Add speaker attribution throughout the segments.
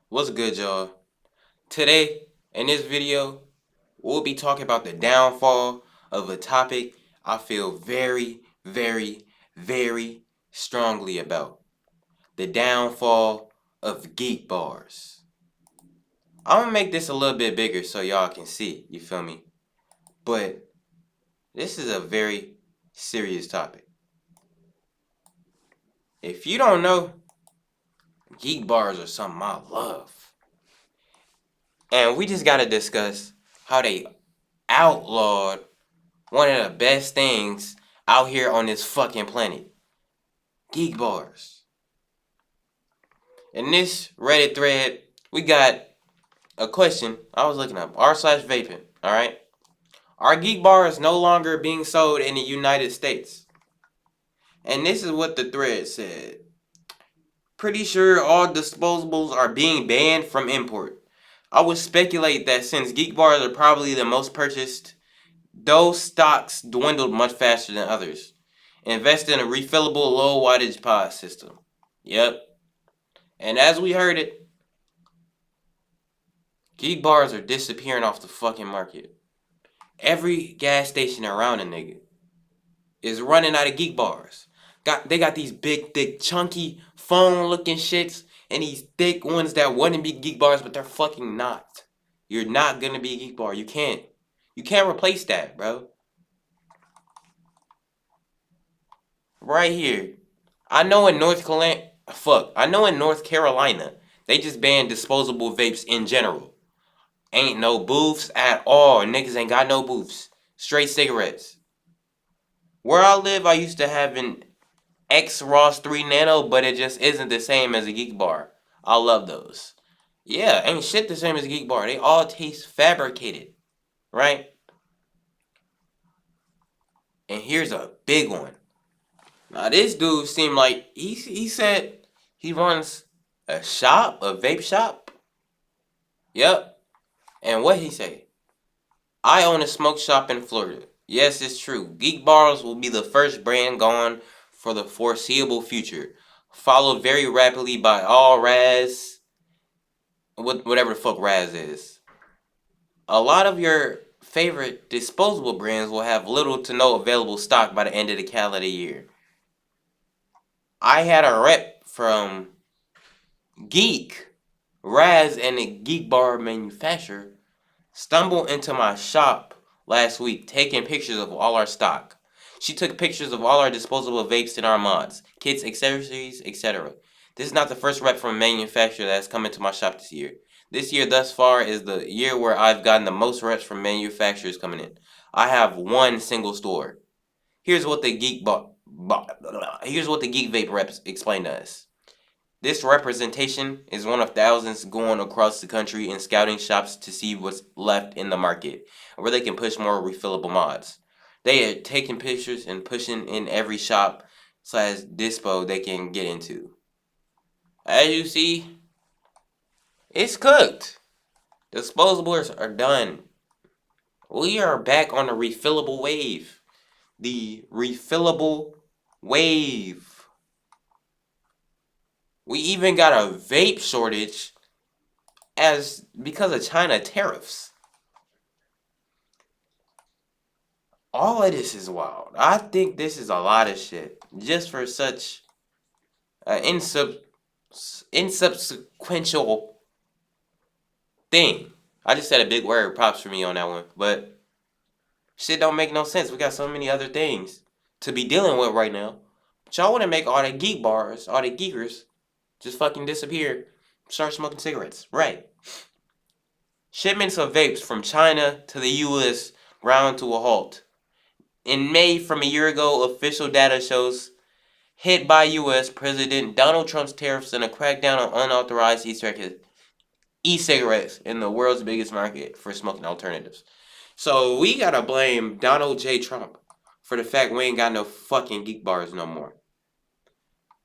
Speaker 1: What's good, y'all? Today, in this video, we'll be talking about the downfall of a topic I feel very, very, very strongly about. The downfall of Geek Bars. I'm gonna make this a little bit bigger so y'all can see, you feel me? But this is a very serious topic. If you don't know, Geek Bars are something I love. And we just gotta discuss how they outlawed one of the best things out here on this fucking planet. Geek Bars. In this Reddit thread, we got a question I was looking up. R/vaping, alright? Are Geek Bars no longer being sold in the United States? And this is what the thread said. Pretty sure all disposables are being banned from import. I would speculate that since Geek Bars are probably the most purchased, those stocks dwindled much faster than others. Invest in a refillable low wattage pod system. Yep. And as we heard it, Geek Bars are disappearing off the fucking market. Every gas station around a nigga is running out of Geek Bars. They got these big, thick, chunky, phone looking shits and these thick ones that wouldn't be Geek Bars, but they're fucking not. You're not gonna be a Geek Bar. You can't. You can't replace that, bro. Right here. I know in North Carolina, they just banned disposable vapes in general. Ain't no booths at all. Niggas ain't got no booths. Straight cigarettes. Where I live, I used to have an X Ross 3 Nano, but it just isn't the same as a Geek Bar. I love those. Yeah, ain't shit the same as a Geek Bar. They all taste fabricated, right? And here's a big one. Now this dude seemed like he said he runs a shop, a vape shop. Yep. And what he say? I own a smoke shop in Florida. Yes, it's true. Geek Bars will be the first brand gone for the foreseeable future, followed very rapidly by all Raz, whatever the fuck Raz is. A lot of your favorite disposable brands will have little to no available stock by the end of the calendar year. I had a rep from Geek, Raz, and a Geek Bar manufacturer stumbled into my shop last week taking pictures of all our stock. She took pictures of all our disposable vapes and our mods, kits, accessories, etc. This is not the first rep from a manufacturer that has come into my shop this year. This year thus far is the year where I've gotten the most reps from manufacturers coming in. I have one single store. Here's what the here's what the Geek Vape reps explained to us. This representation is one of thousands going across the country in scouting shops to see what's left in the market, where they can push more refillable mods. They are taking pictures and pushing in every shop slash dispo they can get into. As you see, it's cooked. Disposables are done. We are back on the refillable wave. The refillable wave. We even got a vape shortage as because of China tariffs. All of this is wild. I think this is a lot of shit just for such an insubsequential thing. I just said a big word. Props for me on that one, but shit don't make no sense. We got so many other things to be dealing with right now. But y'all want to make all the geek bars, all the geekers, just fucking disappear, start smoking cigarettes, right? Shipments of vapes from China to the U.S. ground to a halt. In May from a year ago, official data shows hit by U.S. President Donald Trump's tariffs and a crackdown on unauthorized e-cigarettes in the world's biggest market for smoking alternatives. So we gotta blame Donald J. Trump for the fact we ain't got no fucking geek bars no more.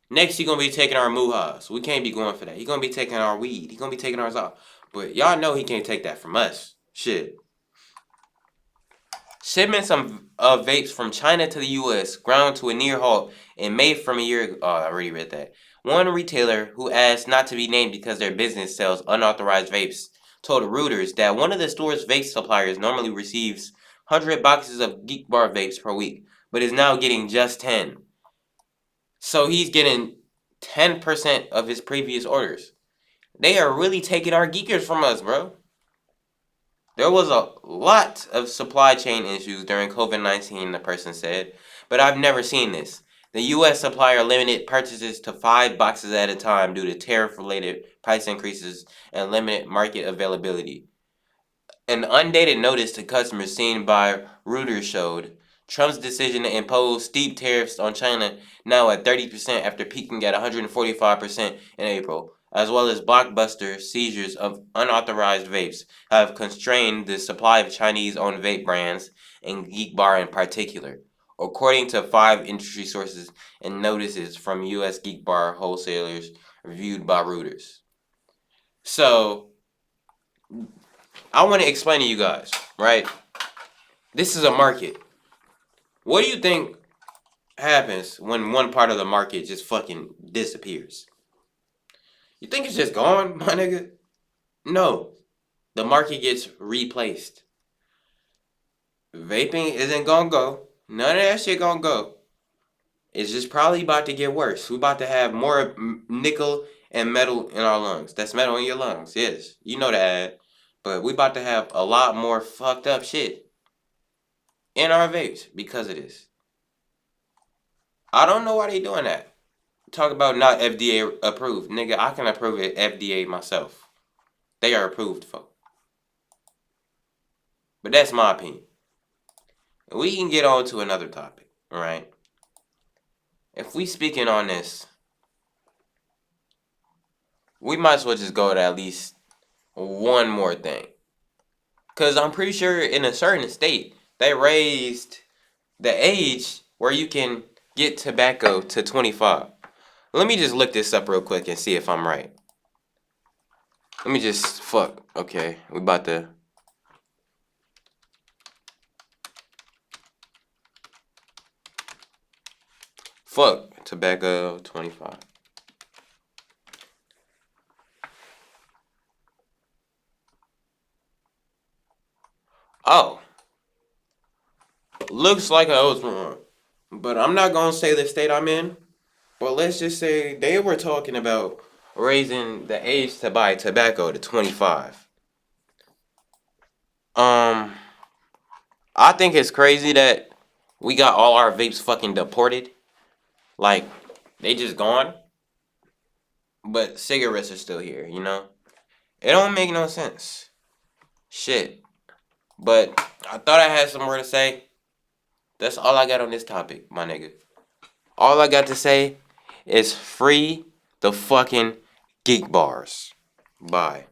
Speaker 1: Next, he gonna be taking our muhas. We can't be going for that. He gonna be taking our weed. He gonna be taking ours off. But y'all know he can't take that from us. Shit. Shipments of vapes from China to the U.S. ground to a near halt in May from a year ago. Oh, I already read that. One retailer, who asked not to be named because their business sells unauthorized vapes, told Reuters that one of the store's vape suppliers normally receives 100 boxes of Geek Bar vapes per week, but is now getting just 10. So he's getting 10% of his previous orders. They are really taking our geekers from us, bro. There was a lot of supply chain issues during COVID-19, the person said, but I've never seen this. The U.S. supplier limited purchases to 5 boxes at a time due to tariff-related price increases and limited market availability. An undated notice to customers seen by Reuters showed Trump's decision to impose steep tariffs on China, now at 30% after peaking at 145% in April, as well as blockbuster seizures of unauthorized vapes, have constrained the supply of Chinese-owned vape brands, and Geek Bar in particular, according to 5 industry sources and notices from U.S. Geek Bar wholesalers reviewed by Reuters. So, I want to explain to you guys, right? This is a market. What do you think happens when one part of the market just fucking disappears? You think it's just gone, my nigga? No. The market gets replaced. Vaping isn't gonna go. None of that shit gonna go. It's just probably about to get worse. We about to have more nickel and metal in our lungs. That's metal in your lungs, yes. You know that. But we about to have a lot more fucked up shit in our vapes because of this. I don't know why they doing that. Talk about not FDA approved. Nigga, I can approve it FDA myself. They are approved for. But that's my opinion. We can get on to another topic, alright? If we speaking on this, we might as well just go to at least one more thing. Because I'm pretty sure in a certain state, they raised the age where you can get tobacco to 25. Let me just look this up real quick and see if I'm right. Let me just, okay, we about to... tobacco 25. Oh. Looks like I was wrong. But I'm not going to say the state I'm in. But let's just say they were talking about raising the age to buy tobacco to 25. I think it's crazy that we got all our vapes fucking deported. Like, they just gone. But cigarettes are still here, you know? It don't make no sense. Shit. But I thought I had some more to say. That's all I got on this topic, my nigga. All I got to say is free the fucking Geek Bars. Bye.